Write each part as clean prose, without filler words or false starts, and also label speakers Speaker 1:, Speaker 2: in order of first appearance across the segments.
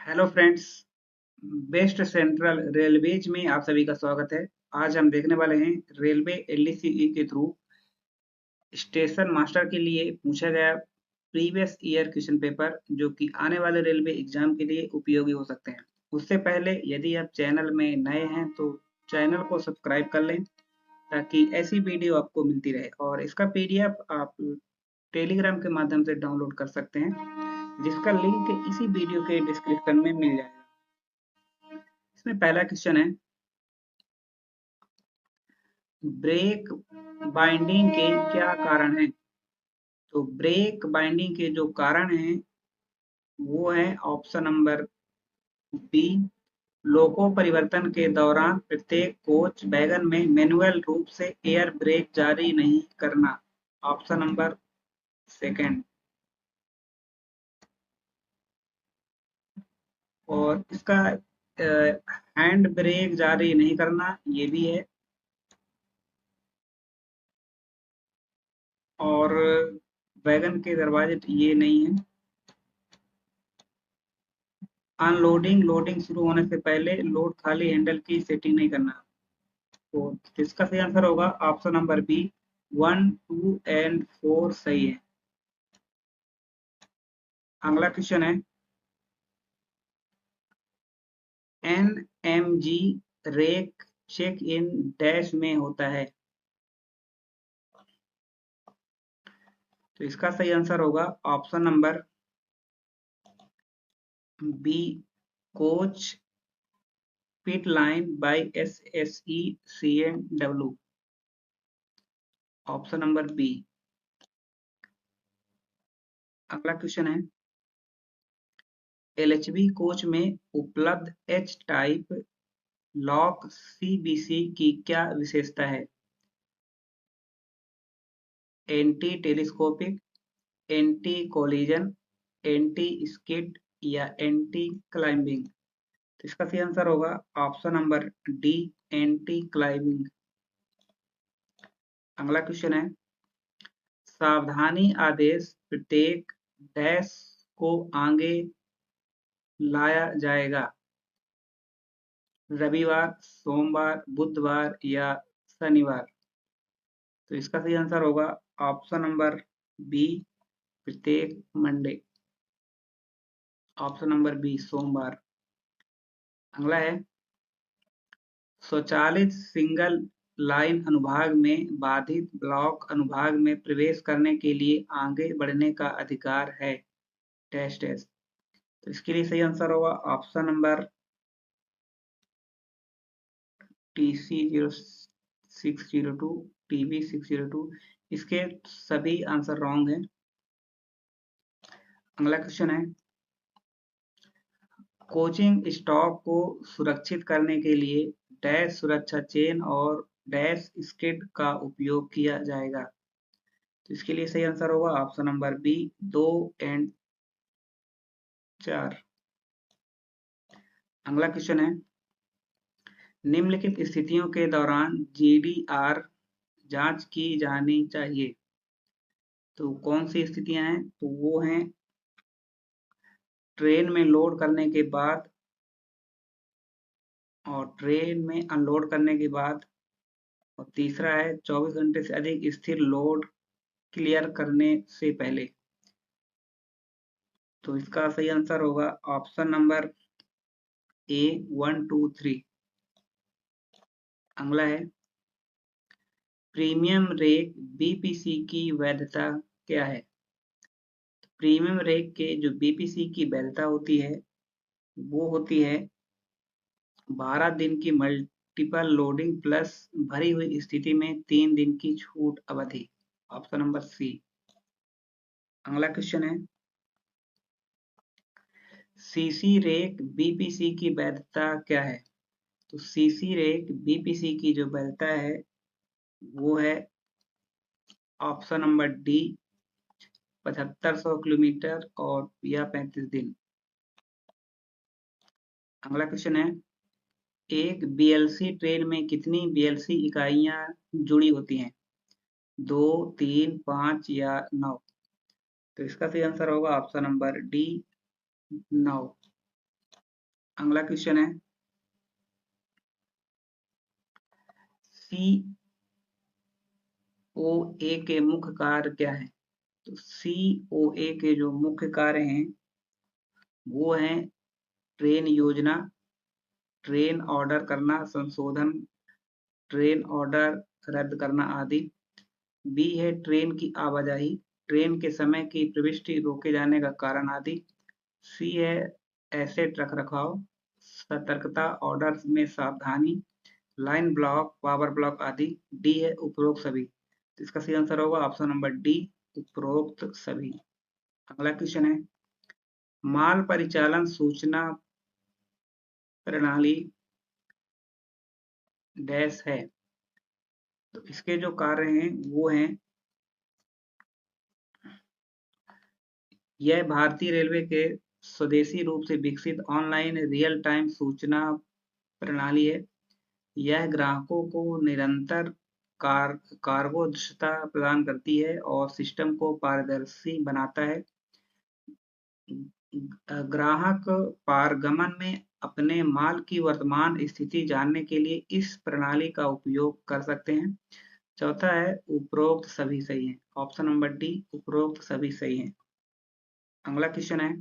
Speaker 1: Hello friends. Best central railways में आप सभी का स्वागत है। आज हम देखने वाले हैं रेलवे एलडीसीई के थ्रू स्टेशन मास्टर के लिए पूछा गया प्रीवियस ईयर क्वेश्चन पेपर, जो कि आने वाले रेलवे एग्जाम के लिए उपयोगी हो सकते हैं। उससे पहले यदि आप चैनल में नए हैं तो चैनल को सब्सक्राइब कर लें, ताकि ऐसी वीडियो आपको मिलती रहे। और इसका पीडीएफ आप टेलीग्राम के माध्यम से डाउनलोड कर सकते हैं, जिसका लिंक इसी वीडियो के डिस्क्रिप्शन में मिल जाएगा। इसमें पहला क्वेश्चन है, ब्रेक बाइंडिंग के क्या कारण हैं? तो ब्रेक बाइंडिंग के जो कारण हैं वो है ऑप्शन नंबर बी, लोको परिवर्तन के दौरान प्रत्येक कोच वैगन में मैनुअल रूप से एयर ब्रेक जारी नहीं करना। Option number second. और इसका हैंड ब्रेक जारी नहीं करना, ये भी है। और वैगन के दरवाजे ये नहीं है। अनलोडिंग लोडिंग शुरू होने से पहले लोड खाली हैंडल की सेटिंग नहीं करना। तो इसका सही आंसर होगा ऑप्शन नंबर बी, 1, 2 एंड 4 सही है। अगला क्वेश्चन है, NMG rake check in dash में होता है। तो इसका सही आंसर होगा option number B, coach pit line by SSE CMW. Option number B. अगला क्वेश्चन है, एलएचबी कोच में उपलब्ध एच टाइप लॉक सीबीसी की क्या विशेषता है? Anti telescopic, anti collision, anti skid या एंटी क्लाइंबिंग। तो इसका सही आंसर होगा option number D, anti climbing. अगला क्वेश्चन है, सावधानी आदेश प्रत्येक डैश को आगे लाया जाएगा? रविवार, सोमवार, बुधवार या शनिवार? तो इसका सही आंसर होगा ऑप्शन नंबर बी, प्रत्येक मंडे। ऑप्शन नंबर बी, सोमवार। अगला है, स्वचालित सिंगल लाइन अनुभाग में बाधित ब्लॉक अनुभाग में प्रवेश करने के लिए आगे बढ़ने का अधिकार है डैश डैश। तो इसके लिए सही आंसर होगा ऑप्शन नंबर TC0602, TB602। इसके सभी आंसर रॉन्ग है। अगला क्वेश्चन है, कोचिंग स्टॉक को सुरक्षित करने के लिए डैश सुरक्षा चेन और डैश स्किड का उपयोग किया जाएगा। तो इसके लिए सही आंसर होगा ऑप्शन नंबर बी, 2 एंड 4। अगला क्वेश्चन है, निम्नलिखित स्थितियों के दौरान जीडीआर जांच की जानी चाहिए। तो कौन सी स्थितियां हैं? तो वो हैं ट्रेन में लोड करने के बाद और ट्रेन में अनलोड करने के बाद, और तीसरा है 24 घंटे से अधिक स्थिर लोड क्लियर करने से पहले। तो इसका सही आंसर होगा ऑप्शन नंबर ए, 1, 2, 3। अगला है, प्रीमियम रेक बीपीसी की वैधता क्या है? प्रीमियम रेक के जो बीपीसी की वैधता होती है वो होती है 12 दिन की मल्टीपल लोडिंग प्लस भरी हुई स्थिति में 3 दिन की छूट अवधि। Option number C. अगला क्वेश्चन है, सीसी रेक बीपीसी की वैधता क्या है? तो सीसी रेक बीपीसी की जो वैधता है वो है ऑप्शन नंबर डी, 7500 किलोमीटर और या 35 दिन। अगला क्वेश्चन है, एक बीएलसी ट्रेन में कितनी बीएलसी इकाइयां जुड़ी होती हैं? 2, 3, 5 या 9? तो इसका सही आंसर होगा ऑप्शन नंबर डी, 9। अगला क्वेश्चन है COA के मुख्य कार्य क्या है? तो COA के जो मुख्य कार्य हैं वो हैं ट्रेन योजना, ट्रेन ऑर्डर करना, संशोधन, ट्रेन ऑर्डर रद्द करना आदि। बी है ट्रेन की आवाजाही, ट्रेन के समय की प्रविष्टि रोके जाने का कारण आदि। सी है एसेट रखरखाव, सतर्कता, ऑर्डर में सावधानी, लाइन ब्लॉक, पावर ब्लॉक आदि। डी है उपरोक्त सभी। तो इसका सही आंसर होगा ऑप्शन नंबर डी, उपरोक्त सभी। अगला क्वेश्चन है माल परिचालन सूचना प्रणाली डैश है। तो इसके जो कार्य हैं वो हैं, यह भारतीय रेलवे के स्वदेशी रूप से विकसित ऑनलाइन रियल टाइम सूचना प्रणाली है। यह ग्राहकों को निरंतर कार्गो दृश्यता प्रदान करती है और सिस्टम को पारदर्शी बनाता है। ग्राहक पारगमन में अपने माल की वर्तमान स्थिति जानने के लिए इस प्रणाली का उपयोग कर सकते हैं। चौथा है उपरोक्त सभी सही है। ऑप्शन नंबर डी, उपरोक्त सभी सही है। अगला क्वेश्चन है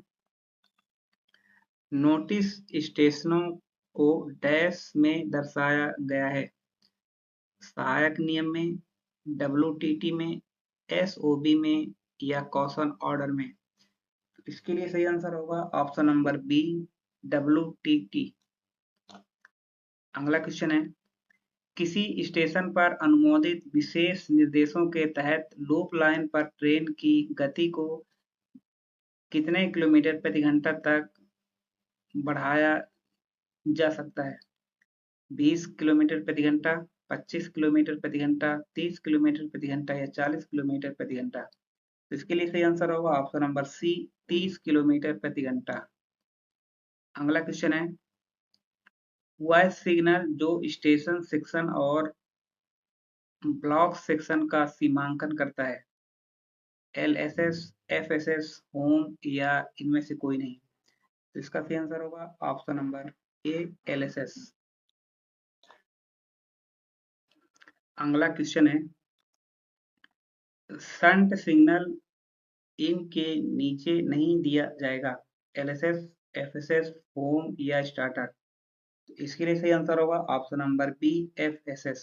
Speaker 1: नोटिस स्टेशनों को डैश में दर्शाया गया है। सहायक नियम में, WTT में, SOB में या कॉशन ऑर्डर में। इसके लिए सही आंसर होगा ऑप्शन नंबर बी, WTT। अगला क्वेश्चन है किसी स्टेशन पर अनुमोदित विशेष निर्देशों के तहत लूप लाइन पर ट्रेन की गति को कितने किलोमीटर प्रति घंटा तक बढ़ाया जा सकता है? 20 किलोमीटर प्रति घंटा, 25 किलोमीटर प्रति घंटा, 30 किलोमीटर प्रति घंटा या 40 किलोमीटर प्रति घंटा। तो इसके लिए सही आंसर होगा ऑप्शन नंबर सी, 30 किलोमीटर प्रति घंटा। अगला क्वेश्चन है वह सिग्नल जो स्टेशन सेक्शन और ब्लॉक सेक्शन का सीमांकन करता है, LSS, FSS, होम या इनमें से कोई नहीं। तो इसका सही आंसर होगा ऑप्शन नंबर ए, LSS। अगला क्वेश्चन है शंट सिग्नल इन के नीचे नहीं दिया जाएगा, LSS, FSS, होम या स्टार्टर। तो इसके लिए सही आंसर होगा ऑप्शन नंबर बी, FSS।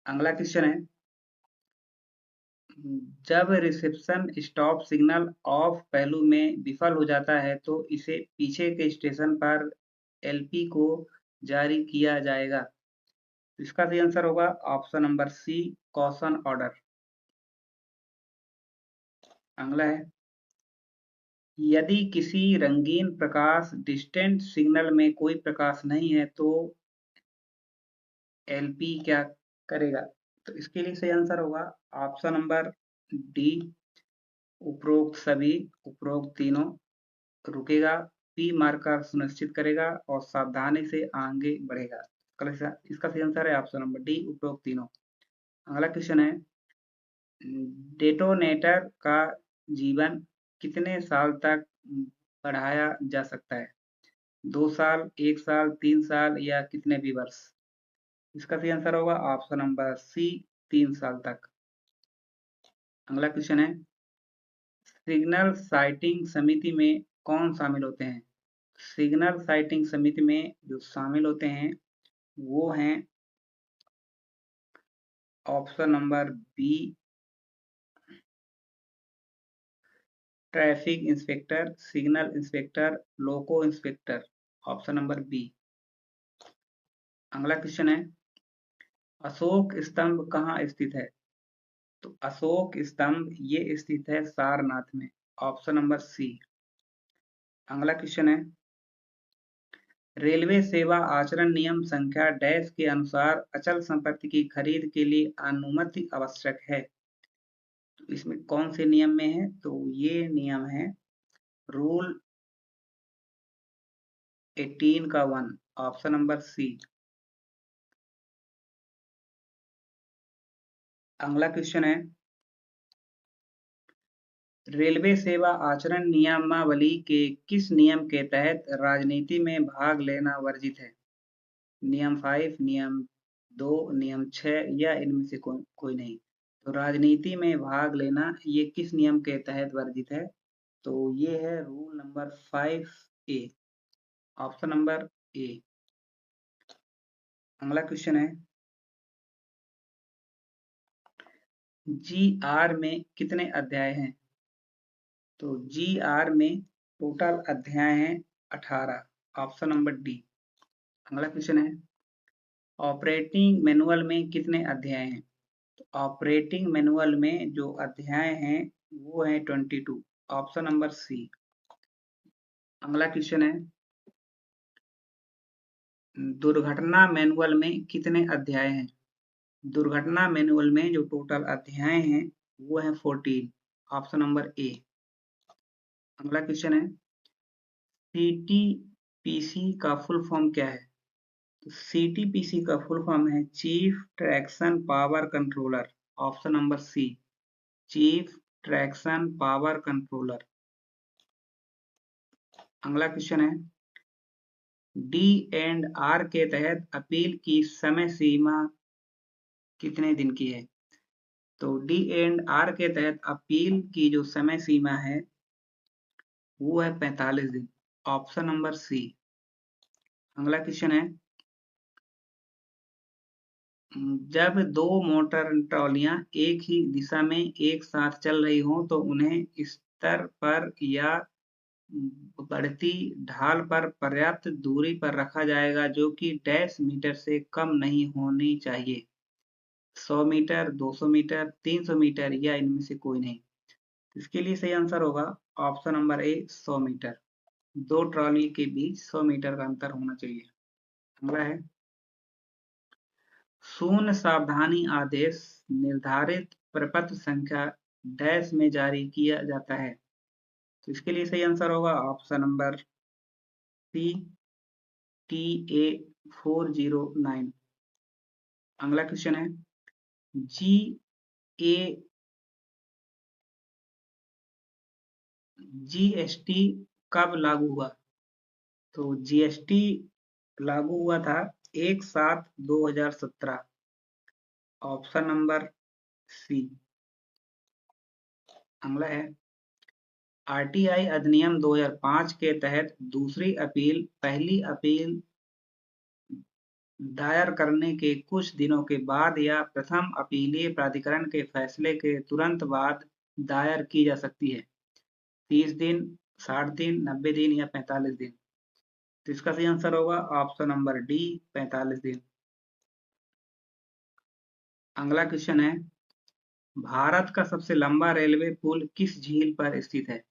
Speaker 1: अगला क्वेश्चन है जब रिसेप्शन स्टॉप सिग्नल ऑफ पहलू में विफल हो जाता है तो इसे पीछे के स्टेशन पर LP को जारी किया जाएगा। इसका सही आंसर होगा option number C, caution order. अगला है यदि किसी रंगीन प्रकाश डिस्टेंट सिग्नल में कोई प्रकाश नहीं है तो LP क्या करेगा? तो इसके लिए सही आंसर होगा ऑप्शन नंबर डी, उपरोक्त सभी, उपरोक्त तीनों। रुकेगा, P मार्कर सुनिश्चित करेगा और सावधानी से आगे बढ़ेगा। इसका सही आंसर है ऑप्शन नंबर डी, उपरोक्त तीनों। अगला क्वेश्चन है डेटोनेटर का जीवन कितने साल तक बढ़ाया जा सकता है? 2 साल, 1 साल, 3 साल या कितने भी वर्ष? इसका सही आंसर होगा ऑप्शन नंबर सी, 3 साल तक। अगला क्वेश्चन है सिग्नल साइटिंग समिति में कौन शामिल होते हैं? सिग्नल साइटिंग समिति में जो शामिल होते हैं वो हैं option number B, traffic inspector, signal inspector, loco inspector. Option number B. अगला क्वेश्चन है अशोक स्तंभ कहाँ स्थित है? तो अशोक स्तंभ ये स्थित है सारनाथ में। Option number C. अगला क्वेश्चन है रेलवे सेवा आचरण नियम संख्या डैश के अनुसार अचल संपत्ति की खरीद के लिए अनुमति आवश्यक है। तो इसमें कौन से नियम में है? तो ये नियम है रूल 18 का 1, ऑप्शन नंबर सी। अगला क्वेश्चन है रेलवे सेवा आचरण नियमावली के किस नियम के तहत राजनीति में भाग लेना वर्जित है? नियम 5, नियम 2, नियम 6 या इनमें से कोई नहीं। तो राजनीति में भाग लेना ये किस नियम के तहत वर्जित है? तो ये है rule number 5A, option number A. अगला क्वेश्चन है, GR में कितने अध्याय हैं? तो GR में टोटल अध्याय हैं 18, ऑप्शन नंबर डी। अगला क्वेश्चन है, ऑपरेटिंग मैनुअल में कितने अध्याय हैं? तो ऑपरेटिंग मैनुअल में जो अध्याय हैं वो है 22, ऑप्शन नंबर सी। अगला क्वेश्चन है, दुर्घटना मैनुअल में कितने अध्याय हैं? दुर्घटना मैनुअल में जो टोटल अध्याय हैं वो है 14, ऑप्शन नंबर ए। अगला क्वेश्चन है, CTPC का फुल फॉर्म क्या है? तो CTPC का फुल फॉर्म है chief traction power controller, option number C, chief traction power controller. अगला क्वेश्चन है, D&R के तहत अपील की समय सीमा कितने दिन की है? तो D&R के तहत अपील की जो समय सीमा है वो है 45 दिन, ऑप्शन नंबर सी। अगला क्वेश्चन है, जब दो मोटर ट्रॉलियां एक ही दिशा में एक साथ चल रही हों तो उन्हें स्तर पर या बढ़ती ढाल पर पर्याप्त दूरी पर रखा जाएगा जो कि डैश मीटर से कम नहीं होनी चाहिए। 100 मीटर, 200 मीटर, 300 मीटर या इनमें से कोई नहीं। इसके लिए सही आंसर होगा ऑप्शन नंबर ए, 100 मीटर। दो ट्रॉली के बीच 100 मीटर का अंतर होना चाहिए। अगला है, शून्य सावधानी आदेश निर्धारित प्रपत्र संख्या डैश में जारी किया जाता है। तो इसके लिए सही आंसर होगा ऑप्शन नंबर सी, TA 409। अगला क्वेश्चन है, GST कब लागू हुआ? तो GST लागू हुआ था 1/7/2017, ऑप्शन नंबर सी। अगला है, RTI अधिनियम 2005 के तहत दूसरी अपील पहली अपील दायर करने के कुछ दिनों के बाद या प्रथम अपीलीय प्राधिकरण के फैसले के तुरंत बाद दायर की जा सकती है। 30 दिन, 60 दिन, 90 दिन या 45 दिन। तो इसका सही आंसर होगा ऑप्शन नंबर डी, 45 दिन। अगला क्वेश्चन है, भारत का सबसे लंबा रेलवे पुल किस झील पर स्थित है?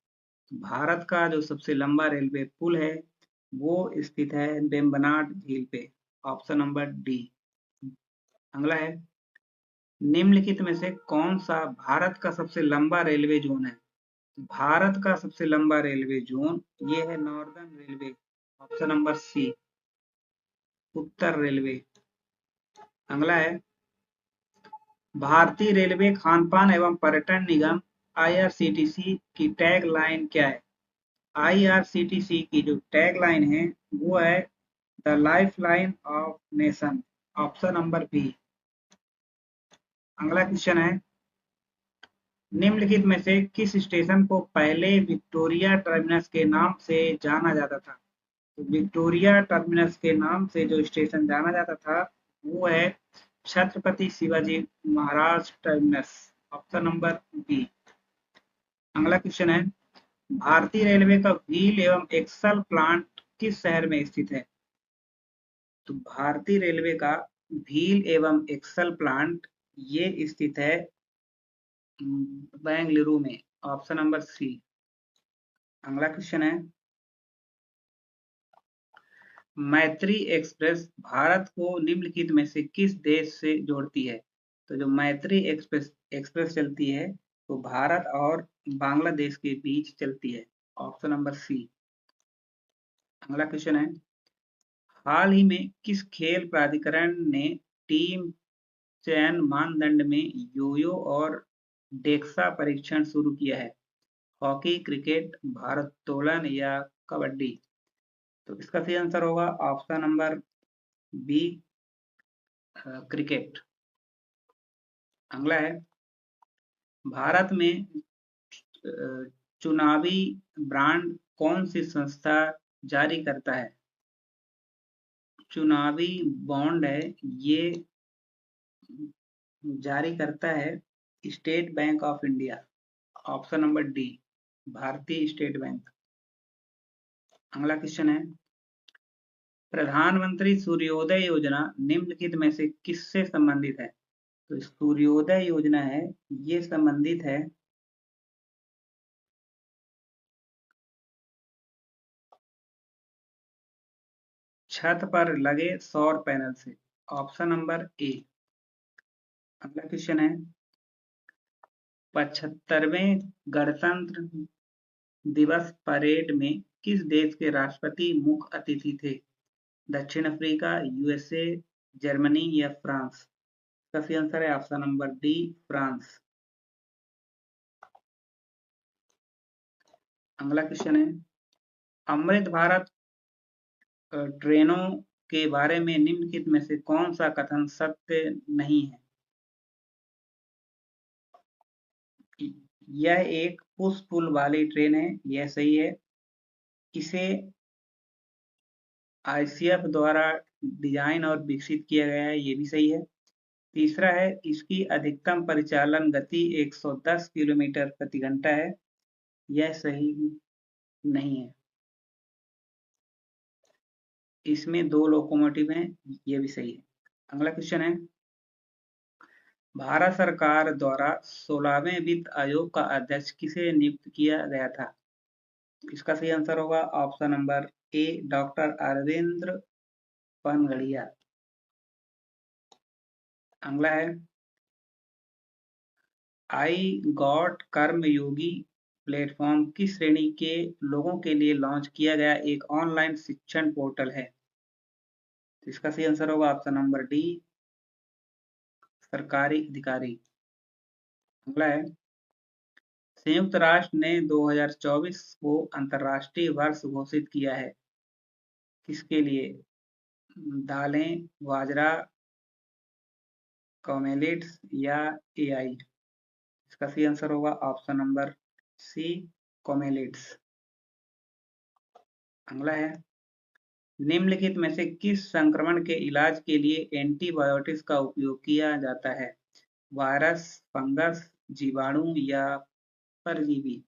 Speaker 1: भारत का जो सबसे लंबा रेलवे पुल है वो स्थित है वेम्बनाड झील पे, ऑप्शन नंबर डी। अगला है, निम्नलिखित में से कौन सा भारत का सबसे लंबा रेलवे जोन है? भारत का सबसे लंबा रेलवे जोन ये है northern railway, option number C, उत्तर रेलवे। अगला है, भारतीय रेलवे खानपान एवं पर्यटन निगम IRCTC की टैग लाइन क्या है? IRCTC की जो टैग लाइन है वो है the lifeline of nation, option number B. अगला क्वेश्चन है, निम्नलिखित में से किस स्टेशन को पहले विक्टोरिया टर्मिनस के नाम से जाना जाता था? तो विक्टोरिया टर्मिनस के नाम से जो स्टेशन जाना जाता था वो है Chhatrapati Shivaji Maharaj terminus, option number B. अगला क्वेश्चन है, भारतीय रेलवे का व्हील एवं एक्सल प्लांट किस शहर में स्थित है? तो भारतीय रेलवे का व्हील एवं एक्सल प्लांट ये स्थित है बेंगलुरु में, ऑप्शन नंबर सी। अगला क्वेश्चन है, मैत्री एक्सप्रेस भारत को निम्नलिखित में से किस देश से जोड़ती है? तो जो मैत्री एक्सप्रेस चलती है तो भारत और बांग्लादेश के बीच चलती है, ऑप्शन नंबर सी। अगला क्वेश्चन है, हाल ही में किस खेल प्राधिकरण ने टीम चयन मानदंड में योयो और डेक्सा परीक्षण शुरू किया है? हॉकी, क्रिकेट, भारोत्तोलन या कबड्डी? तो इसका सही आंसर होगा ऑप्शन नंबर बी, क्रिकेट। अगला है, भारत में चुनावी बांड कौन सी संस्था जारी करता है? चुनावी बॉन्ड है ये जारी करता है state bank of India. Option number D, भारतीय स्टेट बैंक। अगला क्वेश्चन है, प्रधानमंत्री सूर्योदय योजना निम्नलिखित में से किससे संबंधित है? तो सूर्योदय योजना है ये संबंधित है छत पर लगे सौर पैनल से। Option number A. अगला क्वेश्चन है, 75वें गणतंत्र दिवस परेड में किस देश के राष्ट्रपति मुख्य अतिथि थे? दक्षिण अफ्रीका, यूएसए, जर्मनी या फ्रांस? इसका सही आंसर है ऑप्शन नंबर डी, फ्रांस। अगला क्वेश्चन है, अमृत भारत ट्रेनों के बारे में निम्नलिखित में से कौन सा कथन सत्य नहीं है? यह एक पुश पुल वाली ट्रेन है, यह सही है। इसे आईसीएफ द्वारा डिजाइन और विकसित किया गया है, ये भी सही है। तीसरा है, इसकी अधिकतम परिचालन गति 110 किलोमीटर प्रति घंटा है, यह सही नहीं है। इसमें 2 लोकोमोटिव हैं, ये भी सही है। अगला क्वेश्चन है, भारत सरकार द्वारा 16वें वित्त आयोग का अध्यक्ष किसे नियुक्त किया गया था? इसका सही आंसर होगा option number A, doctor Arvind Panagariya. अगला है, आई गॉट कर्मयोगी प्लेटफॉर्म किस श्रेणी के लोगों के लिए लॉन्च किया गया एक ऑनलाइन शिक्षण पोर्टल है? तो इसका सही आंसर होगा ऑप्शन नंबर डी, सरकारी अधिकारी। अगला है, संयुक्त राष्ट्र ने 2024 को अंतर्राष्ट्रीय वर्ष घोषित किया है किसके लिए? दालें, बाजरा, कॉमेलिट्स या एआई? इसका सही आंसर होगा ऑप्शन नंबर सी, कॉमेलिट्स। अगला है, निम्नलिखित में से किस संक्रमण के इलाज के लिए एंटीबायोटिक्स का उपयोग किया जाता है? वायरस, फंगस, जीवाणु या परजीवी?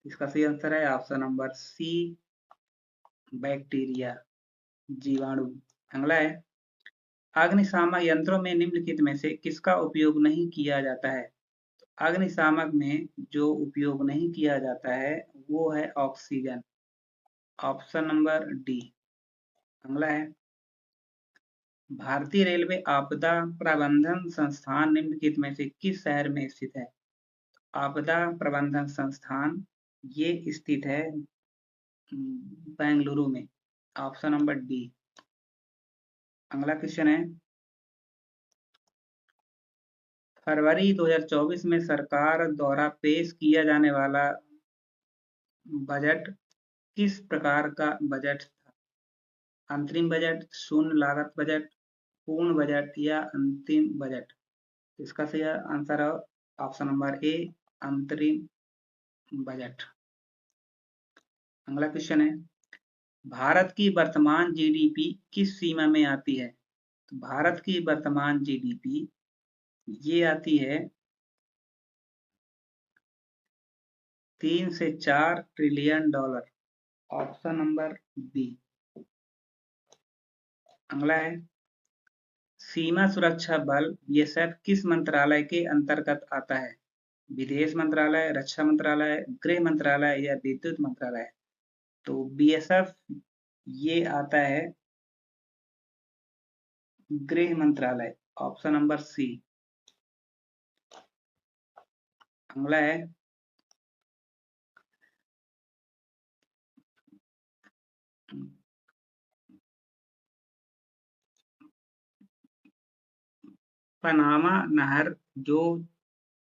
Speaker 1: इसका सही आंसर है ऑप्शन नंबर सी, बैक्टीरिया, जीवाणु। अगला है, अग्निशामक यंत्रों में निम्नलिखित में से किसका उपयोग नहीं किया जाता है? अग्निशामक में जो उपयोग नहीं किया जाता है वो है ऑक्सीजन। Option number D. अगला है, भारतीय रेलवे आपदा प्रबंधन संस्थान निम्नलिखित में से किस शहर में स्थित है? आपदा प्रबंधन संस्थान ये स्थित है बेंगलुरु में। Option number D. अगला क्वेश्चन है, फरवरी 2024 में सरकार द्वारा पेश किया जाने वाला बजट किस प्रकार का बजट था? अंतरिम बजट, शून्य लागत बजट, पूर्ण बजट या अंतिम बजट? इसका सही आंसर है ऑप्शन नंबर ए, अंतरिम बजट। अगला क्वेश्चन है, भारत की वर्तमान जीडीपी किस सीमा में आती है? तो भारत की वर्तमान जीडीपी ये आती है 3 से 4 trillion dollar. Option number B. अगला है, सीमा सुरक्षा बल बीएसएफ किस मंत्रालय के अंतर्गत आता है? विदेश मंत्रालय, रक्षा मंत्रालय, गृह मंत्रालय या विद्युत मंत्रालय? तो बीएसएफ ये आता है गृह मंत्रालय। Option number C. अगला है, पनामा नहर जो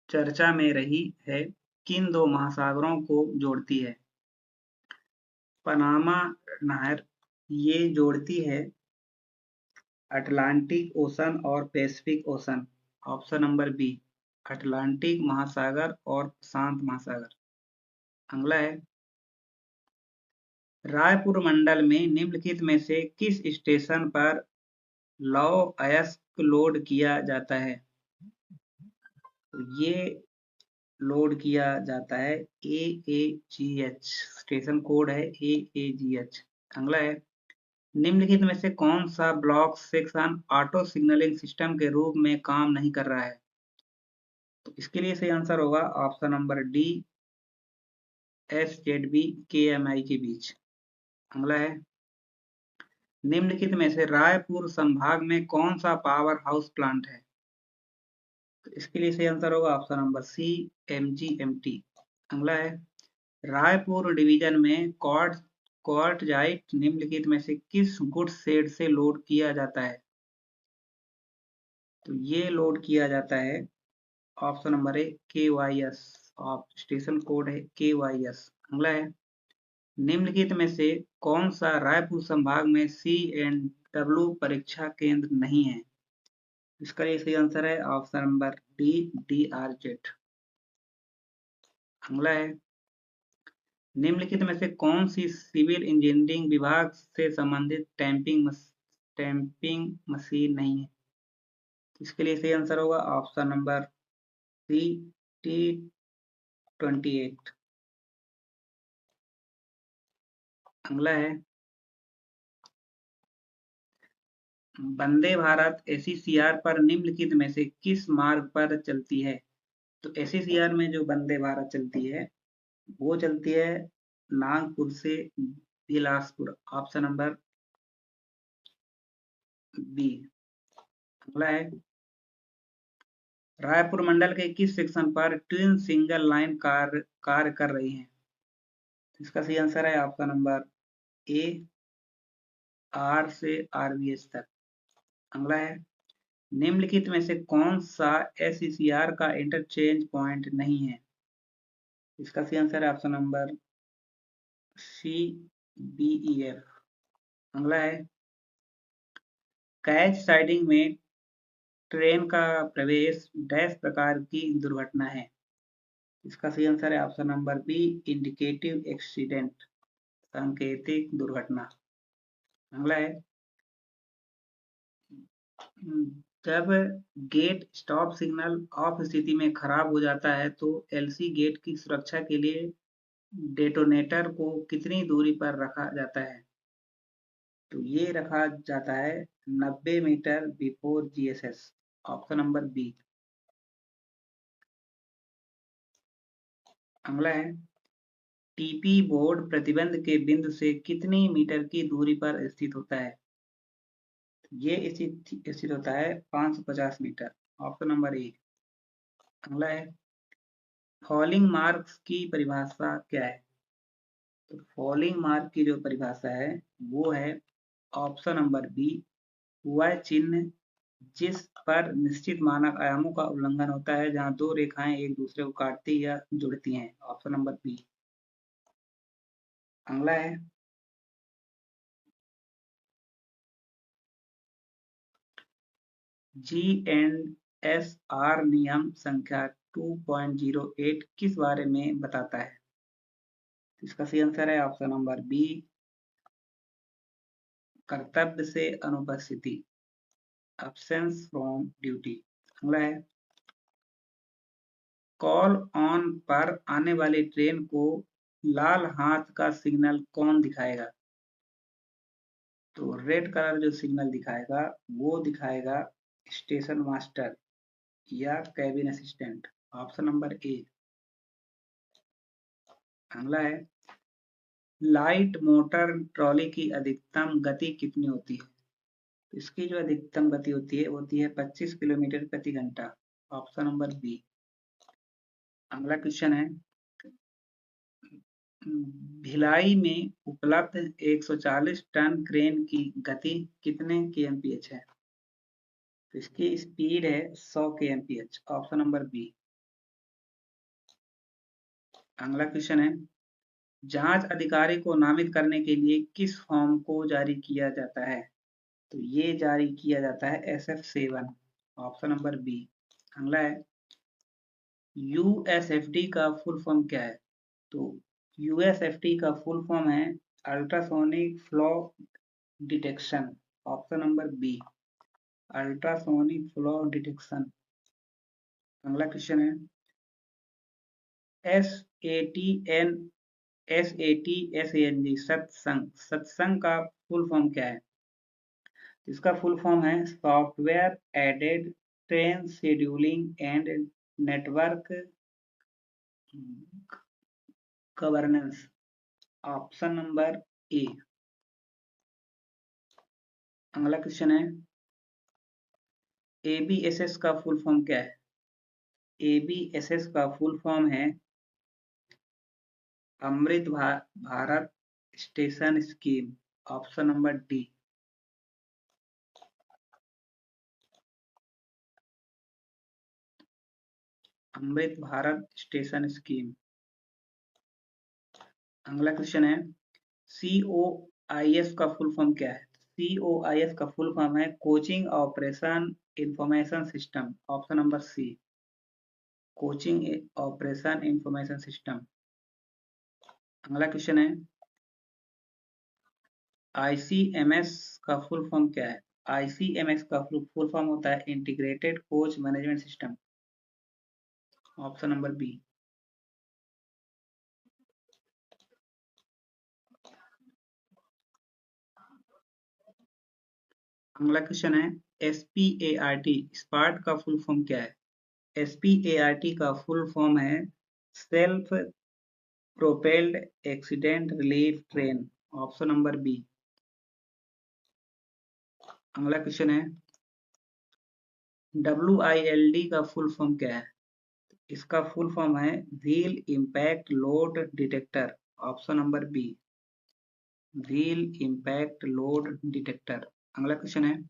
Speaker 1: चर्चा में रही है किन दो महासागरों को जोड़ती है? पनामा नहर ये जोड़ती है अटलांटिक ओशन और Pacific Ocean. Option number B, Atlantic महासागर और प्रशांत महासागर। अगला है, रायपुर मंडल में निम्नलिखित में से किस स्टेशन पर लौह अयस्क लोड किया जाता है? तो ये लोड किया जाता है AAGH, स्टेशन कोड है AAGH। अगला है, निम्नलिखित में से कौन सा block section auto signalling system के रूप में काम नहीं कर रहा है? तो इसके लिए सही आंसर होगा option number D, SZB KMI के बीच। अगला है, निम्नलिखित में से रायपुर संभाग में कौन सा पावर हाउस प्लांट है? तो इसके लिए सही आंसर होगा ऑप्शन नंबर सी, MGMT। अगला है, रायपुर डिवीजन में क्वार्टजाइट निम्नलिखित में से किस गुड्स शेड से लोड किया जाता है? तो ये लोड किया जाता है option number A KYS, of station code है KYS। अगला है, निम्नलिखित में से कौन सा रायपुर संभाग में CNW परीक्षा केंद्र नहीं है? इसका ये सही आंसर है ऑप्शन नंबर डी, DRZ। अगला है, निम्नलिखित में से कौन सी सिविल इंजीनियरिंग विभाग से संबंधित टैंपिंग मशीन नहीं है? इसके लिए सही आंसर होगा ऑप्शन नंबर सी, T28। अगला है, वंदे भारत SECR पर निम्नलिखित में से किस मार्ग पर चलती है? तो SECR में जो वंदे भारत चलती है वो चलती है नागपुर से बिलासपुर। Option number B. अगला है, रायपुर मंडल के किस सेक्शन पर ट्विन सिंगल लाइन कार्य कर रही है? इसका सही आंसर है ऑप्शन नंबर ए, R से RBS तक। अगला है, निम्नलिखित में से कौन सा SECR का इंटरचेंज पॉइंट नहीं है? इसका सही आंसर है ऑप्शन नंबर सी, BEF। अगला है, कैच साइडिंग में ट्रेन का प्रवेश डैश प्रकार की दुर्घटना है? इसका सही आंसर है option number B, indicative accident, सांकेतिक दुर्घटना। अगला है, जब गेट स्टॉप सिग्नल ऑफ स्थिति में खराब हो जाता है तो LC गेट की सुरक्षा के लिए डेटोनेटर को कितनी दूरी पर रखा जाता है? तो ये रखा जाता है 90 metre before GSS। Option number B. अगला है, TP बोर्ड प्रतिबंध के बिंदु से कितनी मीटर की दूरी पर स्थित होता है? ये स्थित होता है 550 मीटर। Option number A. अगला है, फॉलिंग मार्क्स की परिभाषा क्या है? तो फॉलिंग मार्क की जो परिभाषा है वो है ऑप्शन नंबर बी, वह चिन्ह जिस पर निश्चित मानक आयामों का उल्लंघन होता है जहां दो रेखाएं एक दूसरे को काटती या जुड़ती हैं। Option number B. अगला है, GNSR नियम संख्या 2.08 किस बारे में बताता है? इसका सही आंसर है ऑप्शन नंबर बी, कर्तव्य से अनुपस्थिति, एब्सेंस फ्रॉम ड्यूटी। अगला है, कॉल ऑन पर आने वाली ट्रेन को लाल हाथ का सिग्नल कौन दिखाएगा? तो रेड कलर जो सिग्नल दिखाएगा वो दिखाएगा स्टेशन मास्टर या cabin assistant. Option number A. अगला है, लाइट मोटर ट्रॉली की अधिकतम गति कितनी होती है? इसकी जो अधिकतम गति होती है 25 किलोमीटर प्रति घंटा। Option number B. अगला क्वेश्चन है, भिलाई में उपलब्ध 140 टन क्रेन की गति कितने kmph है? तो इसकी स्पीड है 100 kmph। Option number B. अगला क्वेश्चन है, जांच अधिकारी को नामित करने के लिए किस फॉर्म को जारी किया जाता है? तो ये जारी किया जाता है SF7, ऑप्शन नंबर बी। अगला है, USFD का फुल फॉर्म क्या है? तो USFD का फुल फॉर्म है ultrasonic flow detection, option number B, ultrasonic flow detection. अगला क्वेश्चन है, SATN SATSANG सत्संग का फुल फॉर्म क्या है? इसका फुल फॉर्म है software aided train scheduling and network governance, option number A. अगला क्वेश्चन है, ABSS का फुल फॉर्म क्या है? ABSS का फुल फॉर्म है Amrit Bharat station scheme, option number D. Amrit Bharat station scheme. अगला क्वेश्चन है, COIS का फुल फॉर्म क्या है? COIS का फुल फॉर्म है coaching operation information system, option number C, coaching operation information system. अगला क्वेश्चन है, ICMS का फुल फॉर्म क्या है? ICMS का फुल फॉर्म होता है integrated coach management system, option number B. अगला क्वेश्चन है, SPART स्पार्ट का फुल फॉर्म क्या है? SPART का फुल फॉर्म है self propelled accident relief train, option number B. अगला क्वेश्चन है, WILD का फुल फॉर्म क्या है? इसका फुल फॉर्म है wheel impact load detector, option number B, wheel impact load detector. अगला क्वेश्चन है,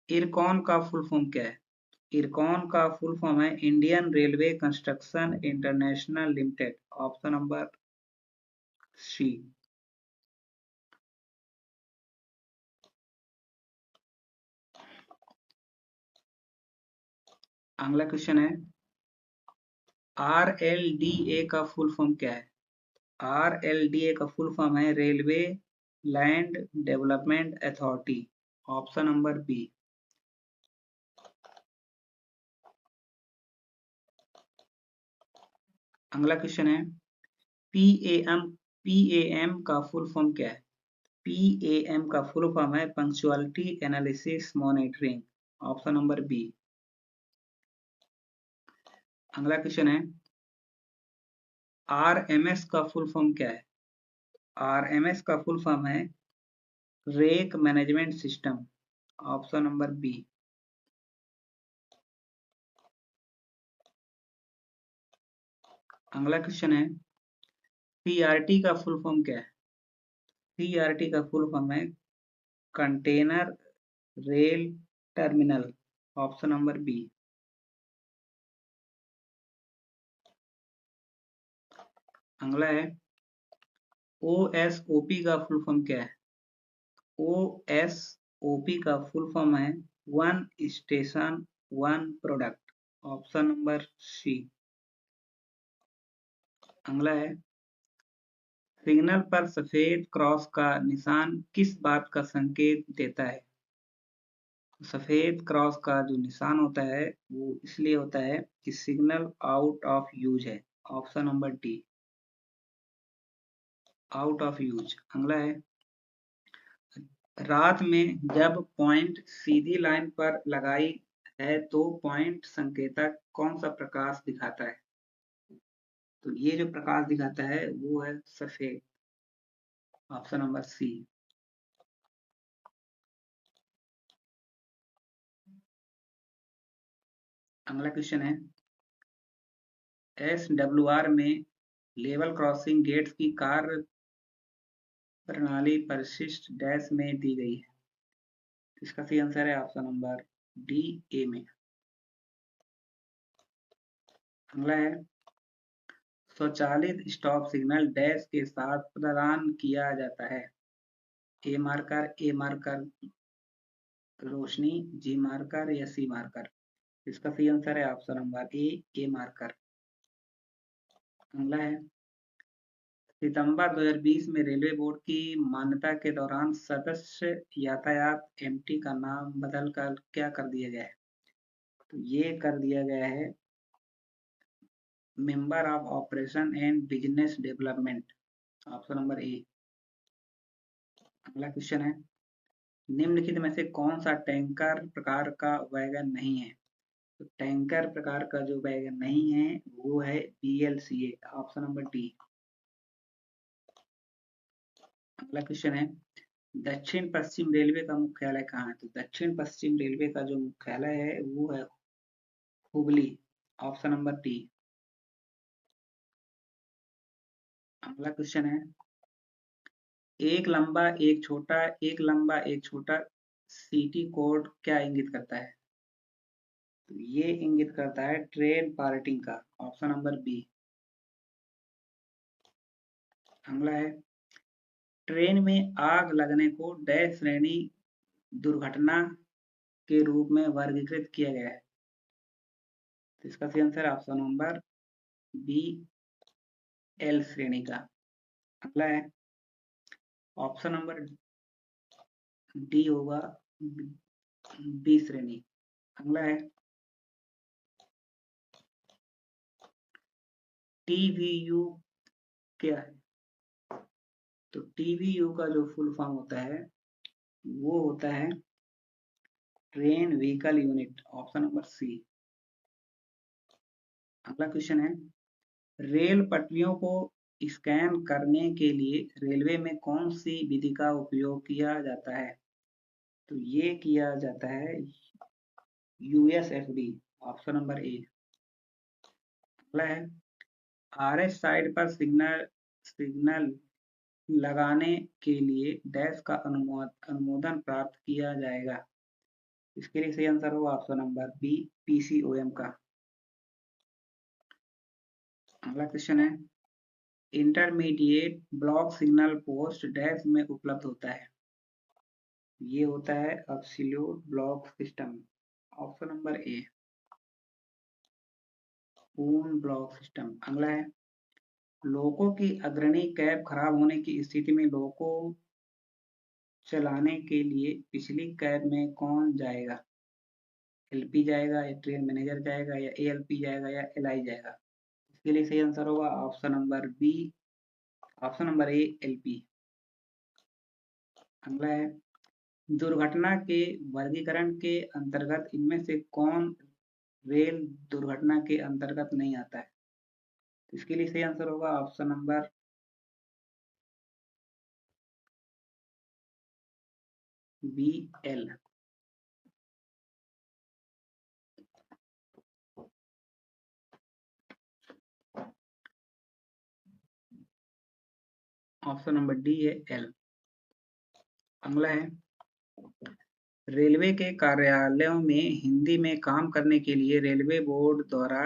Speaker 1: इरकॉन का फुल फॉर्म क्या है? इरकॉन का फुल फॉर्म है Indian railway construction international limited, option number C. अगला क्वेश्चन है, RLDA का फुल फॉर्म क्या है? RLDA का फुल फॉर्म है railway land development authority, option number B. अगला क्वेश्चन है, PAM का फुल फॉर्म क्या है? PAM का फुल फॉर्म है punctuality analysis monitoring, option number B. अगला क्वेश्चन है, RMS का फुल फॉर्म क्या है? RMS का फुल फॉर्म है rake management system, option number B. अगला क्वेश्चन है, CRT का फुल फॉर्म क्या है? CRT का फुल फॉर्म है container rail terminal, option number B. अगला है, OSOP का फुल फॉर्म क्या है? OSOP का फुल फॉर्म है one station one product, option number C. अगला है, सिग्नल पर सफेद क्रॉस का निशान किस बात का संकेत देता है? सफेद क्रॉस का जो निशान होता है वो इसलिए होता है कि सिग्नल आउट ऑफ यूज है, option number D, out of use. अगला है, रात में जब पॉइंट सीधी लाइन पर लगाई है तो पॉइंट संकेतक कौन सा प्रकाश दिखाता है? तो ये जो प्रकाश दिखाता है वो है सफेद, ऑप्शन नंबर सी। अगला क्वेश्चन है, SWR में लेवल क्रॉसिंग गेट्स की कार्य प्रणाली परिशिष्ट डैश में दी गई है। इसका सही आंसर है ऑप्शन नंबर डी, ए में। अगला है, स्वचालित स्टॉप सिग्नल डैश के साथ प्रदान किया जाता है। ए मार्कर रोशनी, जी मार्कर या सी मार्कर। इसका सही आंसर है ऑप्शन नंबर ए मार्कर। अगला है, सितंबर 2020 में रेलवे बोर्ड की मान्यता के दौरान सदस्य यातायात एमटी का नाम बदलकर क्या कर दिया गया है? तो ये कर दिया गया है member of operation and business development, option number A. अगला क्वेश्चन है, निम्नलिखित में से कौन सा टैंकर प्रकार का वैगन नहीं है? तो टैंकर प्रकार का जो वैगन नहीं है वो है बीएलसीए, ऑप्शन नंबर डी। अगला क्वेश्चन है, दक्षिण पश्चिम रेलवे का मुख्यालय कहाँ है? तो दक्षिण पश्चिम रेलवे का जो मुख्यालय है वो है हुबली, ऑप्शन नंबर डी। अगला क्वेश्चन है, एक लंबा एक छोटा सीटी कोड क्या इंगित करता है? तो ये इंगित करता है ट्रेन पार्टिंग का, ऑप्शन नंबर बी। अगला है, ट्रेन में आग लगने को डैश श्रेणी दुर्घटना के रूप में वर्गीकृत किया गया है। तो इसका सही आंसर है ऑप्शन नंबर बी, एल श्रेणी का। अगला है, ऑप्शन नंबर डी होगा बी श्रेणी। अगला है, टीवीयू क्या है? तो टीवीयू का जो फुल फॉर्म होता है वो होता है train vehicle unit, option number C. अगला क्वेश्चन है, रेल पटरियों को स्कैन करने के लिए रेलवे में कौन सी विधि का उपयोग किया जाता है? तो ये किया जाता है यूएसएफडी, ऑप्शन नंबर ए। अगला है, आरएस साइड पर सिग्नल लगाने के लिए डैश का अनुमोदन प्राप्त किया जाएगा। इसके लिए सही आंसर होगा ऑप्शन नंबर बी, पीसीओएम का। अगला क्वेश्चन है, intermediate block signal post dash में उपलब्ध होता है। ये होता है absolute block system, option number ए, पूर्ण ब्लॉक सिस्टम। अगला है, लोको की अग्रणी कैब खराब होने की स्थिति में लोको चलाने के लिए पिछली कैब में कौन जाएगा? एलपी जाएगा या ट्रेन मैनेजर जाएगा या एएलपी जाएगा या एलआई जाएगा? इसके लिए सही आंसर होगा option number B, option number A, LP. अगला है, दुर्घटना के वर्गीकरण के अंतर्गत इनमें से कौन रेल दुर्घटना के अंतर्गत नहीं आता है? तो इसके लिए सही आंसर होगा option number B, L. Option number D है एल। अगला है, रेलवे के कार्यालयों में हिंदी में काम करने के लिए रेलवे बोर्ड द्वारा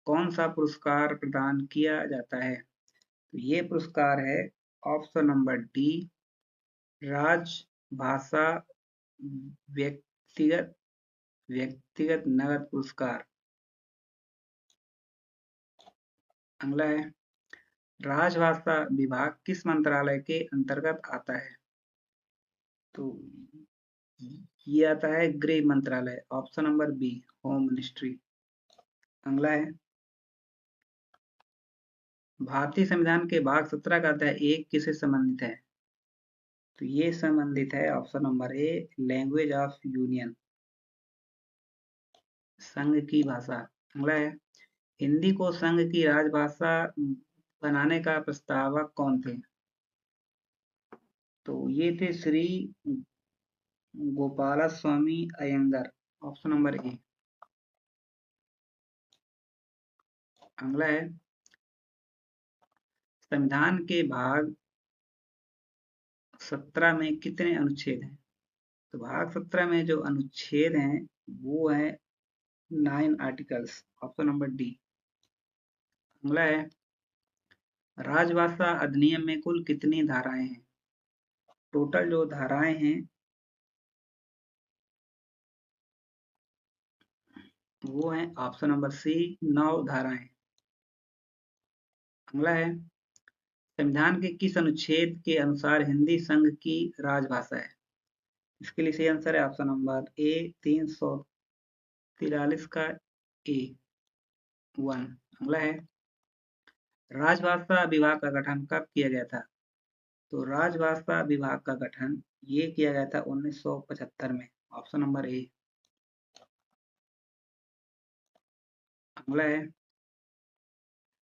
Speaker 1: कौन सा पुरस्कार प्रदान किया जाता है? तो ये पुरस्कार है ऑप्शन नंबर डी, राजभाषा व्यक्तिगत व्यक्तिगत नगद पुरस्कार। अगला है, राजभाषा विभाग किस मंत्रालय के अंतर्गत आता है? तो ये आता है गृह मंत्रालय, option number B, home ministry. अगला है, भारतीय संविधान के भाग 17 का अध्याय 1 किससे संबंधित है? तो ये संबंधित है option number A, language of union, संघ की भाषा। अगला है, हिंदी को संघ की राजभाषा बनाने का प्रस्तावक कौन थे? तो ये थे Shri Gopalaswami Ayyangar, option number A. अगला है, संविधान के भाग 17 में कितने अनुच्छेद हैं? तो भाग 17 में जो अनुच्छेद हैं वो है 9 आर्टिकल्स, ऑप्शन नंबर डी। अगला है, राजभाषा अधिनियम में कुल कितनी धाराएं हैं? टोटल जो धाराएं हैं वो हैं ऑप्शन नंबर सी 9 धाराएं। अगला है, संविधान के किस अनुच्छेद के अनुसार हिंदी संघ की राजभाषा है? इसके लिए सही आंसर है ऑप्शन नंबर ए 343 का ए 1। अगला है, राजभाषा विभाग का गठन कब किया गया था? तो राजभाषा विभाग का गठन ये किया गया था 1975 में, ऑप्शन नंबर ए। अगला है,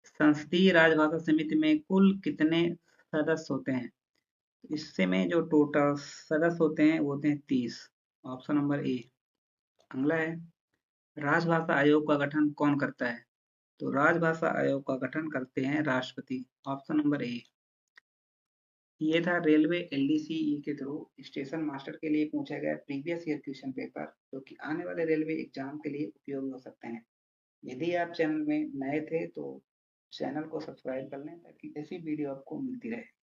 Speaker 1: संसदीय राजभाषा समिति में कुल कितने सदस्य होते हैं? इससे में जो टोटल सदस्य होते हैं वो होते हैं 30, ऑप्शन नंबर ए। अगला है, राजभाषा आयोग का गठन कौन करता है? तो राजभाषा आयोग का गठन करते हैं राष्ट्रपति, ऑप्शन नंबर ए। ये था रेलवे एलडीसी के थ्रू स्टेशन मास्टर के लिए पूछा गया प्रीवियस ईयर क्वेश्चन पेपर, जो कि आने वाले रेलवे एग्जाम के लिए उपयोगी हो सकते हैं। यदि आप चैनल में नए थे तो चैनल को सब्सक्राइब कर लें ताकि ऐसी वीडियो आपको मिलती रहे।